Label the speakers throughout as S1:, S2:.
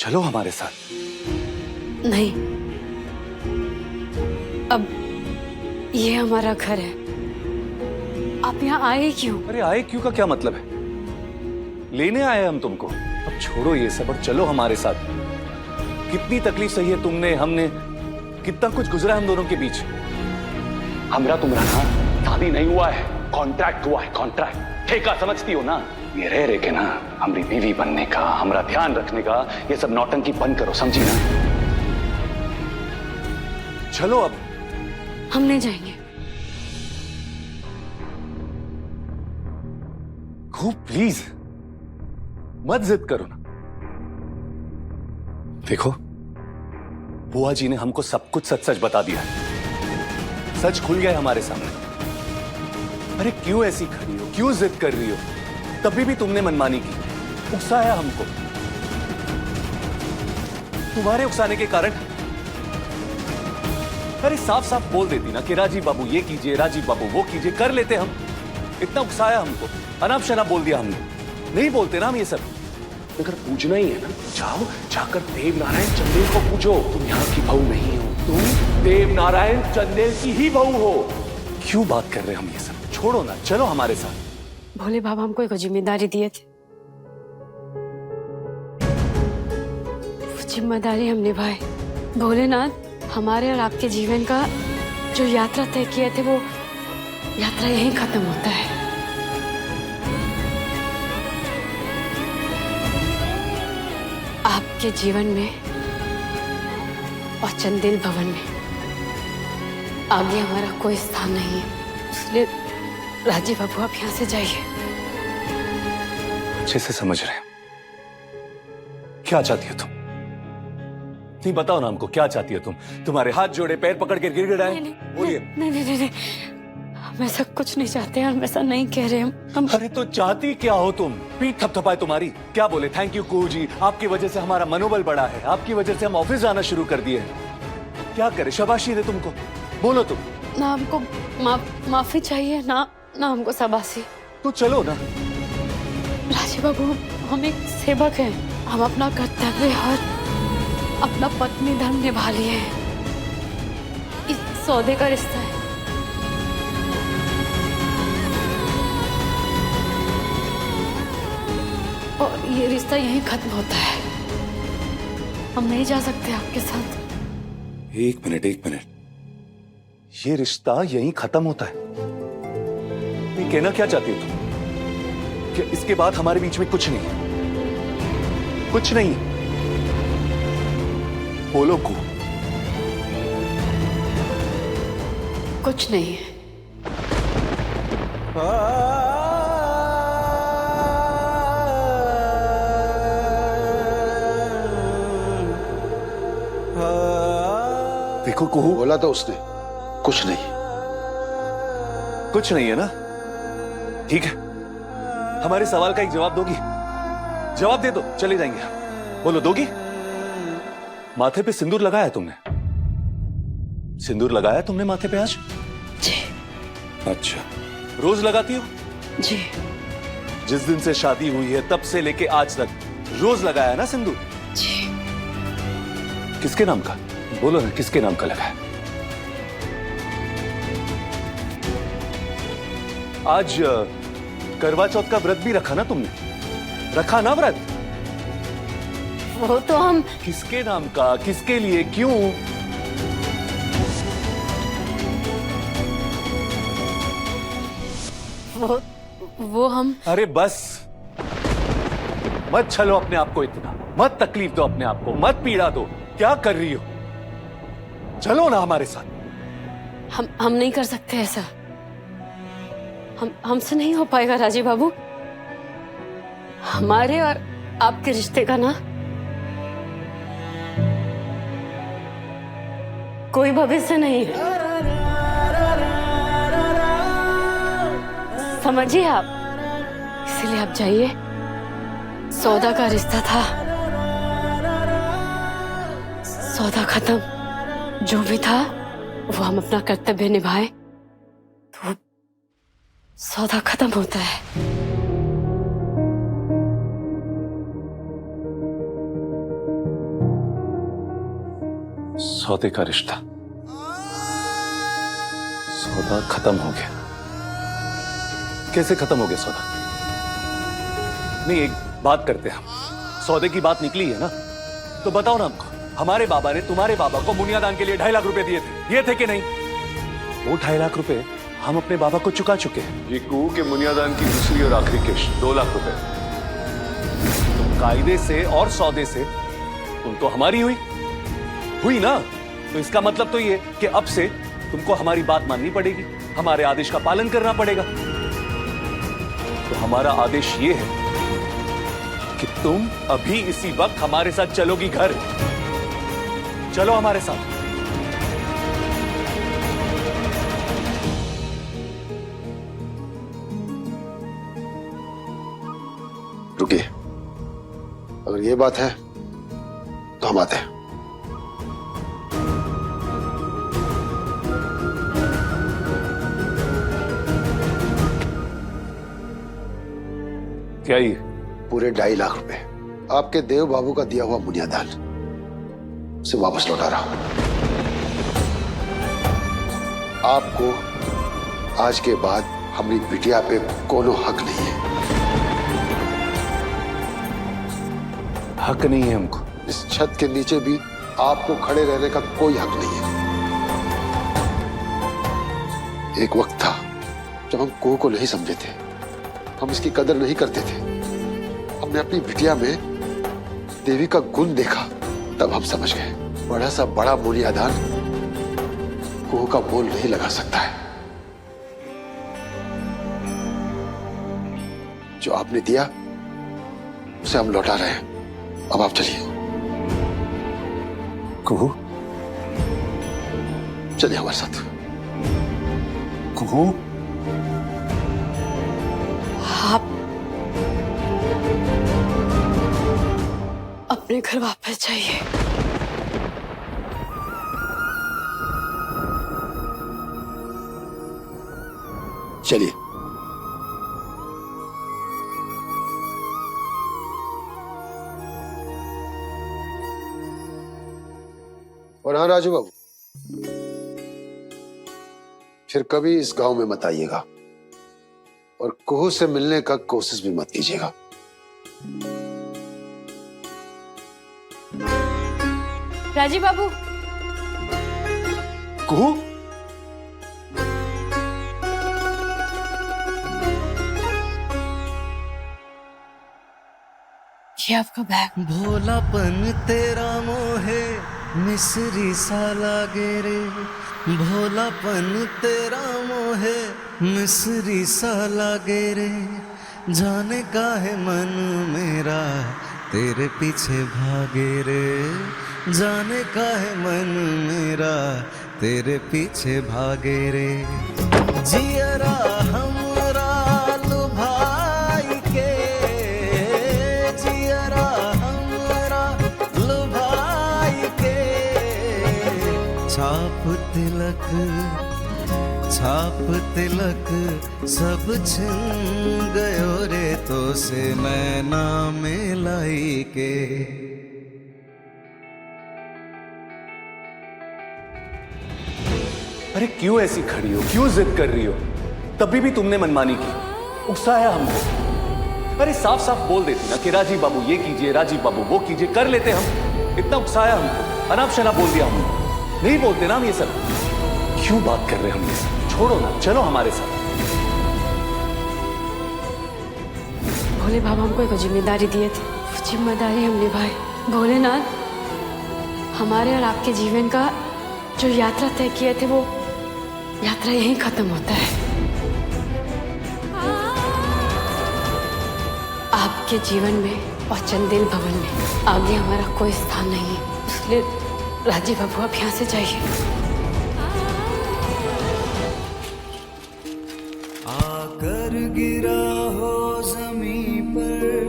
S1: चलो हमारे साथ।
S2: नहीं, अब ये हमारा घर है। आप यहाँ आए क्यों?
S1: अरे आए क्यों का क्या मतलब है? लेने आए हम तुमको। अब छोड़ो ये सब और चलो हमारे साथ। कितनी तकलीफ सही है तुमने, हमने, कितना कुछ गुजरा है हम दोनों के बीच। हमरा तुमरा ना शादी नहीं हुआ है, कॉन्ट्रैक्ट हुआ है, कॉन्ट्रैक्ट, ठेका समझती हो ना? ये रह के ना हमारी बीवी बनने का, हमारा ध्यान रखने का, ये सब नौटंकी बंद करो, समझी ना? चलो अब।
S2: हम नहीं जाएंगे।
S1: खूब प्लीज मत जिद करो ना। देखो, बुआ जी ने हमको सब कुछ सच सच बता दिया है। सच खुल गया है हमारे सामने। अरे क्यों ऐसी खड़ी हो, क्यों जिद कर रही हो? तभी भी तुमने मनमानी की, उकसाया हमको। तुम्हारे उकसाने के कारण। अरे साफ साफ बोल देती ना कि राजीव बाबू ये कीजिए, राजीव बाबू वो कीजिए, कर लेते हम। इतना उकसाया हमको, अनाप शनाप बोल दिया हमने। नहीं बोलते ना हम ये सब। अगर पूछना ही है ना, जाओ जाकर देव नारायण चंदेल को पूछो। तुम यहाँ की बहू नहीं हो, तुम देव नारायण चंदेल की ही बहू हो। क्यों बात कर रहे हैं हम ये सब? छोड़ो ना, चलो हमारे साथ।
S2: भोले बाबा हमको एक जिम्मेदारी दिए थे, वो जिम्मेदारी हम निभाए। भोलेनाथ, हमारे और आपके जीवन का जो यात्रा तय किए थे, वो यात्रा यहीं खत्म होता है। आपके जीवन में और चंदेल भवन में आगे हमारा कोई स्थान नहीं है, इसलिए राजीव बाबू आप यहाँ से जाइए।
S1: अच्छे से समझ रहे हैं क्या चाहती हो तुम? नहीं बताओ ना हमको, क्या चाहती हो तुम? तुम्हारे हाथ जोड़े, पैर पकड़ के गिड़गिड़ाए? बोलिए।
S2: नहीं नहीं नहीं, हम ऐसा कुछ नहीं चाहते, हम ऐसा नहीं कह रहे हम।
S1: अरे तो चाहती क्या हो तुम? पीठ थपथपाए तुम्हारी? क्या बोले? थैंक यू कू जी, आपकी वजह से हमारा मनोबल बढ़ा है, आपकी वजह से हम ऑफिस जाना शुरू कर दिए हैं। क्या करे? शाबाशी दे तुमको, बोलो तुम।
S2: ना हमको माफी चाहिए, ना हमको शाबाशी।
S1: तो चलो ना।
S2: राजीव बाबू, हम एक सेवक हैं, हम अपना कर्तव्य और अपना पत्नी धर्म निभा लिए हैं। इस सौदे का रिश्ता है। और ये रिश्ता यहीं खत्म होता है। हम नहीं जा सकते आपके साथ।
S1: एक मिनट, ये रिश्ता यहीं खत्म होता है? ये कहना क्या चाहती हो तुम? कि इसके बाद हमारे बीच में कुछ नहीं है? कुछ नहीं? बोलो को।
S2: कुछ नहीं है।
S1: देखो कुहू,
S3: बोला तो उसने कुछ नहीं।
S1: कुछ नहीं है ना? ठीक है, हमारे सवाल का एक जवाब दोगी? जवाब दे दो, चले जाएंगे। बोलो, दोगी? माथे पे सिंदूर लगाया तुमने? सिंदूर लगाया तुमने माथे पे आज?
S2: जी।
S1: अच्छा, रोज लगाती हो?
S2: जी।
S1: जिस दिन से शादी हुई है तब से लेके आज तक रोज लगाया ना सिंदूर?
S2: जी।
S1: किसके नाम का? बोलो ना, किसके नाम का लगाया? आज करवा चौथ का व्रत भी रखा ना तुमने? रखा ना व्रत?
S2: वो तो हम।
S1: किसके नाम का, किसके लिए, क्यों?
S2: वो हम।
S1: अरे बस, मत छलो अपने आप को इतना, मत तकलीफ दो अपने आप को, मत पीड़ा दो। क्या कर रही हो? चलो ना हमारे साथ।
S2: हम नहीं कर सकते ऐसा। हमसे नहीं हो पाएगा राजीव बाबू। हमारे और आपके रिश्ते का ना कोई भविष्य नहीं है, समझिए आप। इसलिए आप जाइए। सौदा का रिश्ता था, सौदा खत्म। जो भी था वो हम अपना कर्तव्य निभाए तो सौदा खत्म होता है।
S1: सौदे का रिश्ता, सौदा खत्म हो गया। कैसे खत्म हो गया सौदा? नहीं, एक बात करते हैं हम। सौदे की बात निकली है ना, तो बताओ ना हमको, हमारे बाबा ने तुम्हारे बाबा को मुनियादान के लिए 2.5 लाख रुपए दिए थे, ये थे कि नहीं? वो 2.5 लाख रुपए हम अपने बाबा को चुका चुके हैं।
S3: ये कुहू के मुनियादान की दूसरी और आखिरी किश्त 2 लाख रुपए।
S1: तो कायदे से और सौदे से तुम तो हमारी हुई ना? तो इसका मतलब तो ये कि अब से तुमको हमारी बात माननी पड़ेगी, हमारे आदेश का पालन करना पड़ेगा। तो हमारा आदेश ये है कि तुम अभी इसी वक्त हमारे साथ चलोगी घर। चलो हमारे साथ।
S3: रुकिए, अगर ये बात है तो हम आते हैं।
S1: क्या ये?
S3: पूरे 2.5 लाख रुपए आपके देव बाबू का दिया हुआ मुनियादान से वापस लौटा रहा हूं। आपको आज के बाद हमारी बिटिया पे कोनो हक नहीं है।
S1: हक नहीं है हमको।
S3: इस छत के नीचे भी आपको खड़े रहने का कोई हक नहीं है। एक वक्त था जब हम कुहू को नहीं समझे थे, हम इसकी कदर नहीं करते थे। हमने अपनी बिटिया में देवी का गुण देखा, तब हम समझ गए बड़ा सा बड़ा मुनियादान कुहू का मोल नहीं लगा सकता है। जो आपने दिया उसे हम लौटा रहे हैं। अब आप चलिए।
S1: कुहू,
S3: चलिए हमारे साथ।
S1: कुहू,
S2: आप अपने घर वापस जाइए।
S3: चलिए। और हाँ राजू बाबू, फिर कभी इस गांव में मत आइएगा और कुहू से मिलने का कोशिश भी मत कीजिएगा।
S2: राजीव बाबू,
S1: कुहू,
S2: ये आपका बैग।
S4: भोलापन तेरा मोहे मिस्री सा लागे रे, भोलापन तेरा मोहे मिस्री सा लागे रे, जाने का है मन मेरा तेरे पीछे भागे रे, जाने का है मन मेरा तेरे पीछे भागे रे। जियरा हमरा लुभाई के, जियरा हमरा लुभाई के, छाप तिलक सब छिन गयो रे तो से नैना मिलाई के।
S1: अरे क्यों ऐसी खड़ी हो, क्यों जिद कर रही हो? तभी भी तुमने मनमानी की, उकसाया हमको। अरे साफ साफ बोल देती ना कि राजीव बाबू ये कीजिए, राजीव बाबू वो कीजिए, कर लेते हम। इतना उकसाया हमको, अनाप शनाप बोल दिया हमने। नहीं बोलते ना हम ये सब। क्यों बात कर रहे हैं हम ये सब? छोड़ो ना, चलो हमारे साथ।
S2: भोले बाबा हमको एक जिम्मेदारी दिए थे, वो जिम्मेदारी हम निभाए। भोलेनाथ, हमारे और आपके जीवन का जो यात्रा तय किए थे वो यात्रा यहीं खत्म होता है। आपके जीवन में और चंदेल भवन में आगे हमारा कोई स्थान नहीं है, इसलिए राजीव बाबू आप यहाँ से जाइए।
S4: आकर गिरा हो जमीन पर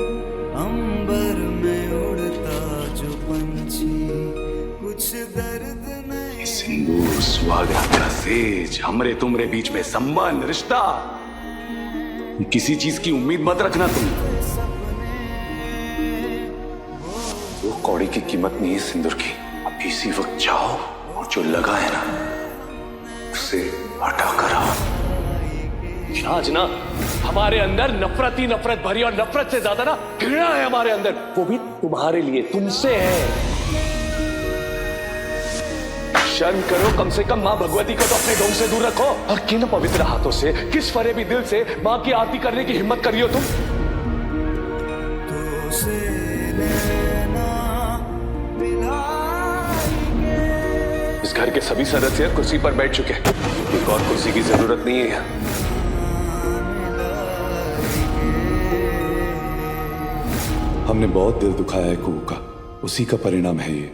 S4: अंबर में उड़ता जो पंछी, कुछ दर्द नहीं।
S1: सिंदूर, स्वागत का सेज, हमरे तुमरे बीच में संबंध, रिश्ता, किसी चीज की उम्मीद मत रखना तुम। वो कौड़ी की कीमत नहीं है सिंदूर की। अब इसी वक्त जाओ जो लगा है ना उसे हटा कर आओ। आज ना हमारे अंदर नफरत ही नफरत भरी, और नफरत से ज्यादा ना घृणा है हमारे अंदर, वो भी तुम्हारे लिए, तुमसे है। शर्म करो कम से कम, मां भगवती को तो अपने ढोंग से दूर रखो। और किन पवित्र हाथों से, किस फरेबी दिल से मां की आरती करने की हिम्मत करी हो तुम? इस घर के सभी सदस्य कुर्सी पर बैठ चुके हैं, एक और कुर्सी की जरूरत नहीं है। हमने बहुत दिल दुखाया है कुहू का, उसी का परिणाम है ये।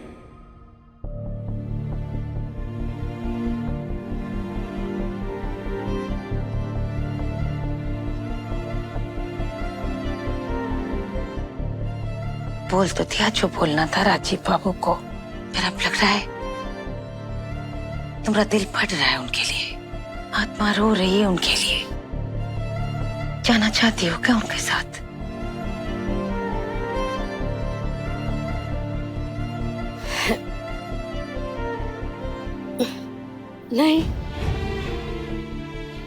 S5: बोल तो दिया जो बोलना था राजीव बाबू को, फिर अब लग रहा है तुम्हारा दिल फट रहा है उनके लिए, आत्मा रो रही है उनके लिए। जाना चाहती हो क्या उनके साथ?
S2: नहीं,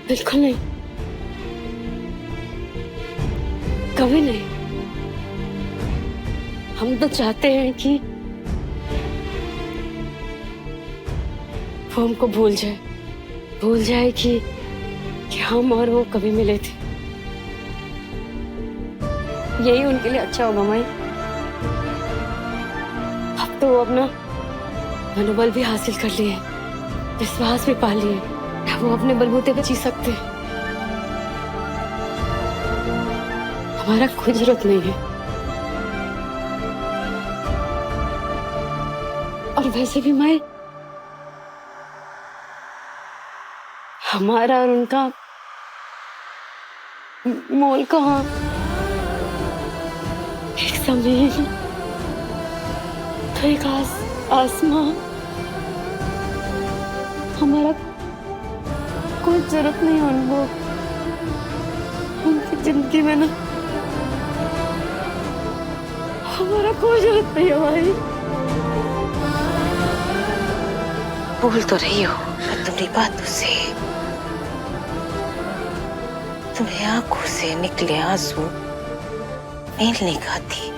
S2: बिल्कुल नहीं, कभी नहीं। हम तो चाहते हैं कि वो हमको भूल जाए कि हम और वो कभी मिले थे। यही उनके लिए अच्छा होगा माई। अब तो वो अपना मनोबल भी हासिल कर लिए, विश्वास भी पा लिए, अब वो अपने बलबूते पे जी सकते हैं। हमारा कोई जरूरत नहीं है। और वैसे भी माई, हमारा और उनका मोल कहाँ? एक जमीन तो एक आसमां। हमारा कोई जरूरत नहीं है उनको, उनकी जिंदगी में ना हमारा कोई जरूरत नहीं है भाई।
S5: बोल तो रही हो पर तुम्हारी बातों से, तुम्हें आंखों से निकले आंसू मेल नहीं खाती।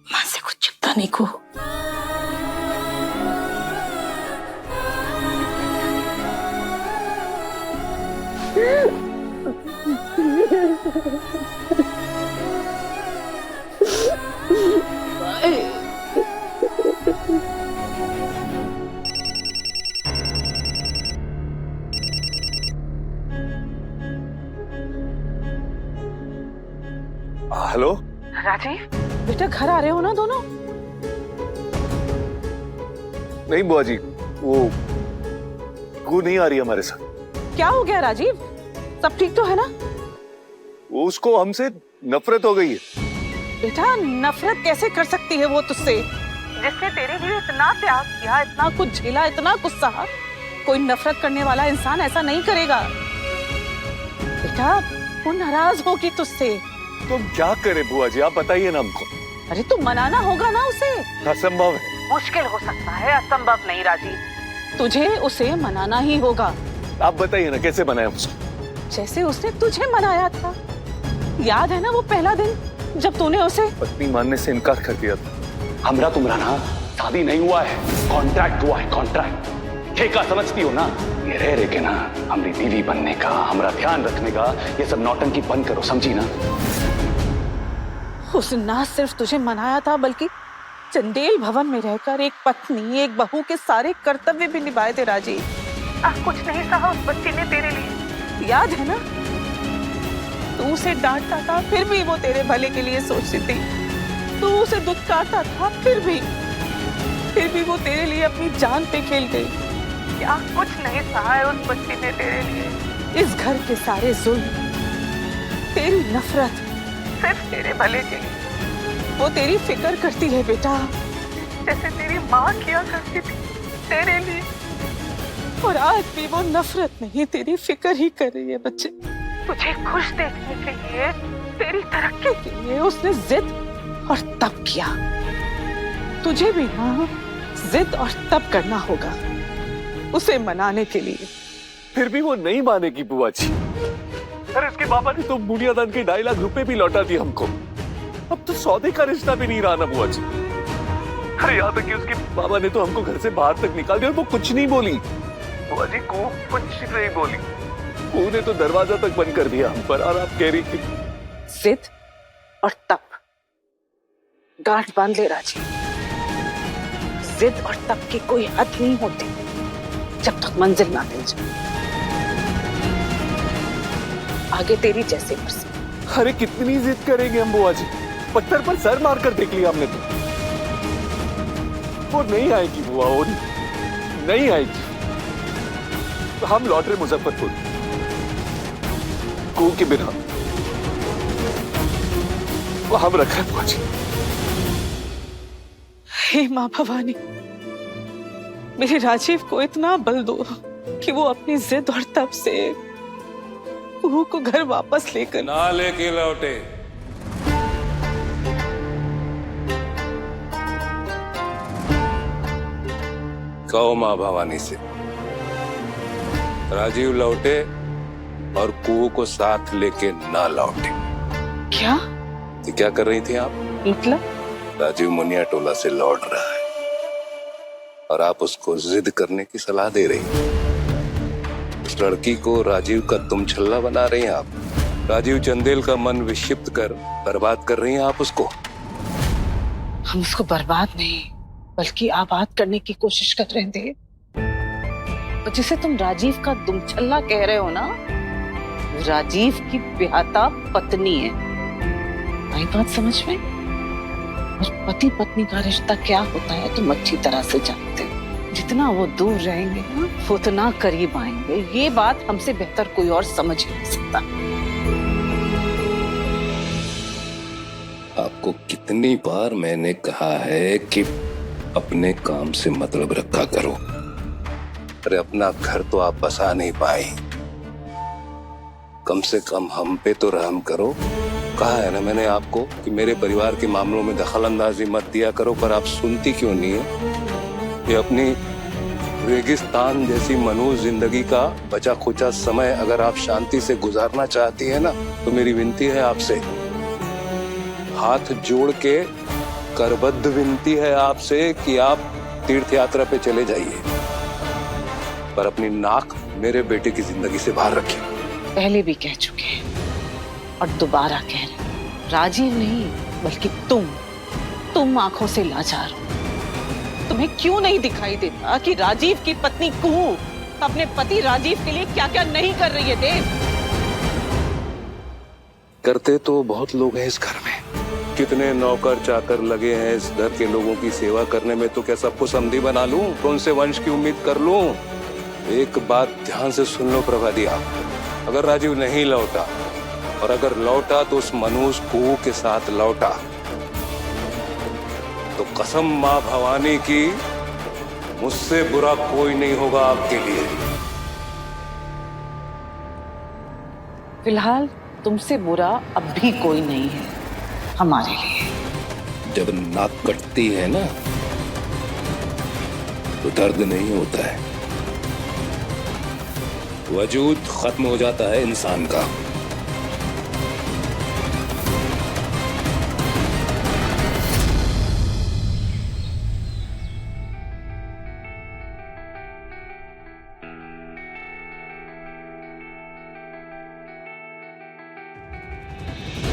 S5: मां से कुछ छुपता नहीं को।
S1: हेलो
S6: राजीव, बेटा घर आ रहे हो ना दोनों?
S1: नहीं बुआ जी, वो नहीं आ रही हमारे साथ।
S6: क्या हो गया राजीव? सब ठीक तो है ना?
S1: वो उसको हमसे नफरत हो गई है।
S6: बेटा नफरत कैसे कर सकती है वो तुझसे, जिसने तेरे लिए इतना त्याग किया, इतना कुछ झेला, इतना कुछ सहा। कोई नफरत करने वाला इंसान ऐसा नहीं करेगा। बेटा वो नाराज होगी तुझसे।
S1: तो क्या करे बुआ जी, आप बताइए ना हमको।
S6: अरे तो मनाना होगा ना उसे।
S1: असंभव है।
S6: मुश्किल हो सकता है, असंभव नहीं राजीव। तुझे उसे मनाना ही होगा।
S1: आप बताइए ना कैसे बनाए उसको?
S6: जैसे उसने तुझे मनाया था। याद है ना वो पहला दिन जब तूने उसे
S1: पत्नी मानने से इनकार कर दिया था। हमरा तुम्हारा ना शादी नहीं हुआ है, कॉन्ट्रैक्ट हुआ है, कॉन्ट्रैक्ट। ठेका समझती हो ना? ये रह के ना हमारी बीवी बनने का, हमारा ध्यान रखने का, ये सब नौटंकी बंद करो, समझी ना?
S6: उसने ना सिर्फ तुझे मनाया था बल्कि चंदेल भवन में रहकर एक पत्नी, एक बहू के सारे कर्तव्य भी निभाए थे राजीव। कुछ नहीं सहा उस बच्ची ने तेरे लिए, याद है ना? तू उसे डांटता था फिर भी वो तेरे भले के लिए सोचती थी। तू उसे दुत्कारता था फिर भी वो तेरे लिए अपनी जान पे खेल गई। क्या कुछ नहीं सहा है उस बच्ची ने तेरे लिए? इस घर के सारे जुल्म, तेरी नफरत, सिर्फ तेरे भले के लिए। वो तेरी फिक्र करती है बेटा, जैसे तेरी माँ किया करती थी तेरे लिए। और आज भी वो नफरत नहीं, तेरी फिक्र ही कर रही है बच्चे। तुझे खुश देखने के लिए, तेरी तरक्की के लिए उसने जिद और तब किया। तुझे भी ना जिद और तब करना होगा उसे मनाने के लिए।
S1: फिर भी वो नहीं मानेगी बुआ जी। अरे इसके पापा ने तो बुनियादान के 2.5 लाख रुपए भी लौटा दिए हमको। अब तो सौदे का रिश्ता भी नहीं रहा ना बुआ जी। अरे यहाँ तक कि उसके पापा ने तो हमको घर से बाहर तक निकाल दिया और वो कुछ नहीं बोली। बुआ जी को कुछ नहीं बोली। को ने तो दरवाजा तक बंद कर दिया हम पर। और आप कह रही कि
S6: जिद और तब गांठ बांध ले राजी। जिद और तब की कोई हद नहीं होती जब तक मंजिल ना मिल जाए। आगे तेरी जैसे मर्जी।
S1: अरे कितनी जिद करेंगे हम बुआ जी। पत्थर पर सर मारकर देख लिया हमने तो। वो नहीं आएगी बुआ, वो नहीं आएगी। तो हम लौट रहे मुजफ्फरपुर को के बिना। वो हम रख रहे बुआ जी।
S6: हे माँ भवानी, मेरे राजीव को इतना बल दो कि वो अपनी जिद और तब से कुहू को घर वापस लेकर
S7: ना लेके लौटे। कहो मां भवानी से राजीव लौटे और कुहू को साथ लेके ना लौटे।
S6: क्या
S7: ये क्या कर रही थी आप?
S6: मतलब?
S7: राजीव मुनिया टोला से लौट रहा है और आप उसको जिद करने की सलाह दे रही हैं। उस लड़की को राजीव का तुम छल्ला बना रही हैं आप। राजीव चंदेल का मन विक्षिप्त कर बर्बाद कर रही हैं आप उसको।
S6: हम उसको बर्बाद नहीं बल्कि आबाद करने की कोशिश कर रहे थे। और जिसे तुम राजीव का दुमछल्ला कह रहे हो ना, वो राजीव की ब्याहता पत्नी है। आई बात समझ में? और पति पत्नी का रिश्ता क्या होता है तुम अच्छी तरह से जानते हो। जितना वो दूर रहेंगे ना, उतना करीब आएंगे। ये बात हमसे बेहतर कोई और समझ नहीं सकता।
S7: आपको कितनी बार मैंने कहा है कि अपने काम से मतलब रखा करो। अरे अपना घर तो आप बसा नहीं पाए, कम से कम हम पे तो रहम करो। कहा है ना मैंने आपको कि मेरे परिवार के मामलों में दखल अंदाजी मत दिया करो, पर आप सुनती क्यों नहीं है? ये अपनी रेगिस्तान जैसी मनुष्य जिंदगी का बचा खुचा समय अगर आप शांति से गुजारना चाहती है ना, तो मेरी विनती है आपसे, हाथ जोड़ के करबद्ध विनती है आपसे कि आप तीर्थ यात्रा पे चले जाइए, पर अपनी नाक मेरे बेटे की जिंदगी से बाहर रखिए।
S6: पहले भी कह चुके हैं और दोबारा कह रहे हैं, राजीव नहीं बल्कि तुम आंखों से लाचार हो। तुम्हें क्यों नहीं दिखाई देता कि राजीव की पत्नी कुहू अपने पति राजीव के लिए क्या क्या नहीं कर रही है? देव,
S7: करते तो बहुत लोग हैं इस घर में, कितने नौकर चाकर लगे हैं इस घर के लोगों की सेवा करने में। तो क्या सबको समधी बना लूं? तो उनसे वंश की उम्मीद कर लूं? एक बात ध्यान से सुन लो प्रभादी, आप अगर राजीव नहीं लौटा और अगर लौटा तो उस मनुष्य कुहू के साथ लौटा, तो कसम मां भवानी की, मुझसे बुरा कोई नहीं होगा आपके लिए।
S6: फिलहाल तुमसे बुरा अब भी कोई नहीं है हमारे लिए।
S7: जब नाक कटती है ना तो दर्द नहीं होता है, वजूद खत्म हो जाता है इंसान का।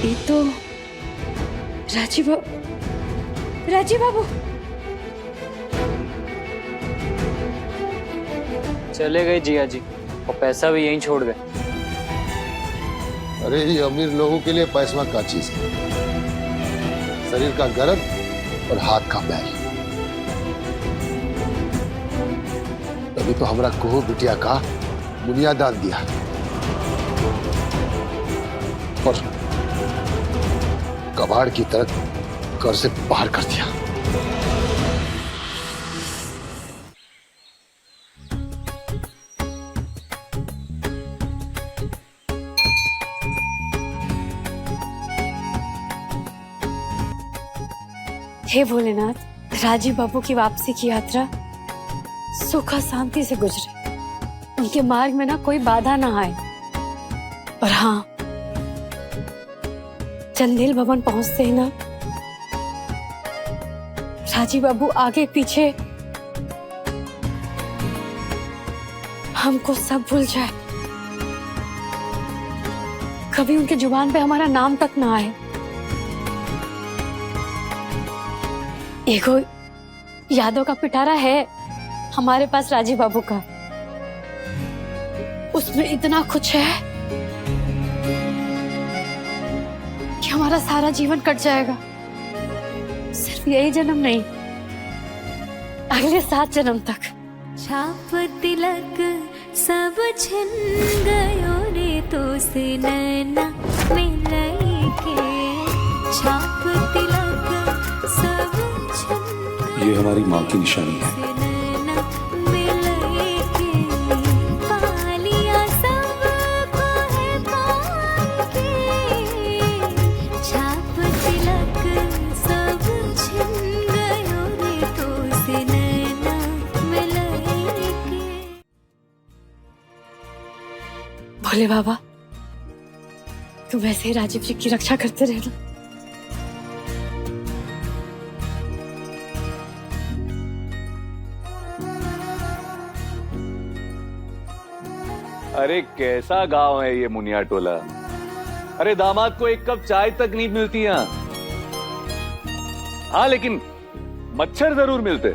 S2: ये तो राजीव बाबू
S8: चले गए जिया जी, और पैसा भी यहीं छोड़ गए।
S3: अरे ये अमीर लोगों के लिए पैसा का चीज है, शरीर का गर्द और हाथ का बैल। तभी तो हमरा कुहू बिटिया का बुनियादान दिया और कबाड़ की तरह घर से बाहर कर दिया।
S2: हे भोलेनाथ, राजीव बाबू की वापसी की यात्रा सुख और शांति से गुजरे, उनके मार्ग में ना कोई बाधा ना आए। और हाँ, चंदेल भवन पहुंचते ही ना राजीव बाबू आगे पीछे हमको सब भूल जाए, कभी उनके जुबान पे हमारा नाम तक ना आए। एगो यादों का पिटारा है हमारे पास राजीव बाबू का, उसमें इतना कुछ है कि हमारा सारा जीवन कट जाएगा। सिर्फ यही जन्म नहीं, अगले 7 जन्म तक।
S9: छाप तिलक सब छिन गयो रे तो से नैना मिलई के, छाप तिलक सब छिन
S1: ये हमारी माँ की निशानी है।
S9: से नैना मिलई के, पालिया सब को है पाल के, छाप तिलक सब छिन गयो रे तो से नैना मिलई के।
S2: भोले बाबा, तुम ऐसे ही राजीव जी की रक्षा करते रहना।
S1: अरे कैसा गांव है ये मुनिया टोला। अरे दामाद को एक कप चाय तक नहीं मिलती यहाँ। हाँ, लेकिन मच्छर जरूर मिलते।